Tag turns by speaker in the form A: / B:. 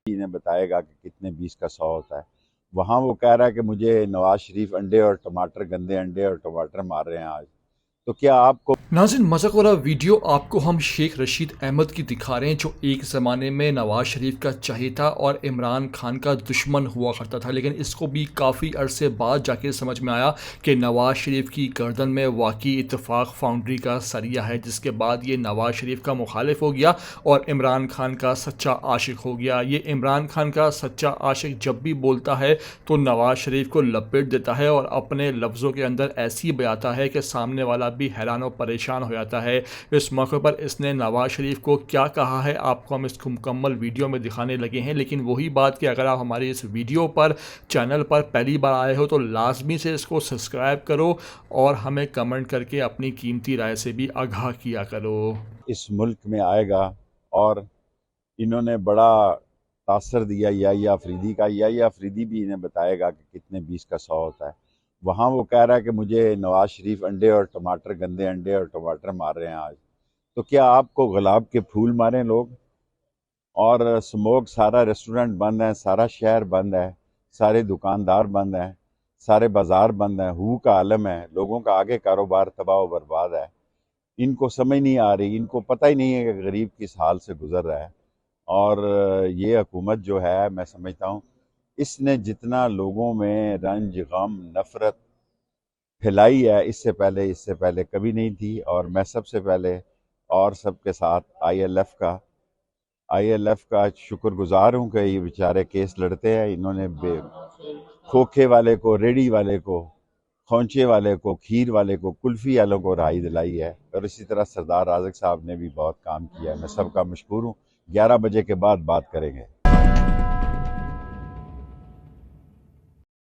A: इन्हें बताएगा कि कितने 20 का 100 होता है। वहाँ वो कह रहा है कि मुझे नवाज शरीफ अंडे और टमाटर, गंदे अंडे और टमाटर मार रहे हैं आज। तो क्या आपको
B: नाज़रीन, मज़ाक वाला वीडियो आपको हम शेख रशीद अहमद की दिखा रहे हैं, जो एक ज़माने में नवाज़ शरीफ का चहेता और इमरान खान का दुश्मन हुआ करता था। लेकिन इसको भी काफ़ी अरसे बाद जाके समझ में आया कि नवाज़ शरीफ की गर्दन में वाकई इत्तेफाक फाउंड्री का सरिया है, जिसके बाद ये नवाज़ शरीफ का मुखालिफ हो गया और इमरान खान का सच्चा आशिक हो गया। ये इमरान खान का सच्चा आशिक जब भी बोलता है तो नवाज़ शरीफ को लपेट देता है और अपने लफ्ज़ों के अंदर ऐसी बयाता है कि सामने वाला भी हैरान और परेशान हो जाता है। इस मौके पर इसने नवाज शरीफ को क्या कहा है आपको हम इसको मुकम्मल वीडियो में दिखाने लगे हैं। लेकिन वही बात कि अगर आप हमारी इस वीडियो पर चैनल पर पहली बार आए हो तो लाजमी से इसको सब्सक्राइब करो और हमें कमेंट करके अपनी कीमती राय से भी आगाह किया करो।
A: इस मुल्क में आएगा? और इन्होंने बड़ा तासर दिया याहिया अफरीदी का। याहिया अफरीदी भी इन्हें बताएगा कि कितने 20 का 100 होता है। वहाँ वो कह रहा है कि मुझे नवाज शरीफ अंडे और टमाटर, गंदे अंडे और टमाटर मार रहे हैं आज। तो क्या आपको गुलाब के फूल मारें लोग? और स्मोक, सारा रेस्टोरेंट बंद है, सारा शहर बंद है, सारे दुकानदार बंद हैं, सारे बाजार बंद हैं, हू का आलम है, लोगों का आगे कारोबार तबाह व बर्बाद है। इनको समझ नहीं आ रही, इनको पता ही नहीं है कि गरीब किस हाल से गुजर रहा है। और ये हुकूमत जो है, मैं समझता हूँ इसने जितना लोगों में रंज, गम, नफरत फैलाई है, इससे पहले कभी नहीं थी। और मैं सबसे पहले और सबके साथ आईएलएफ का शुक्रगुजार हूँ कि ये बेचारे केस लड़ते हैं। इन्होंने खोखे वाले को, रेडी वाले को, खोंचे वाले को, खीर वाले को, कुल्फी वालों को राहत दिलाई है। और इसी तरह सरदार राज़िक साहब ने भी बहुत काम किया है। मैं सबका मशकूर हूँ। 11 बजे के बाद बात करेंगे।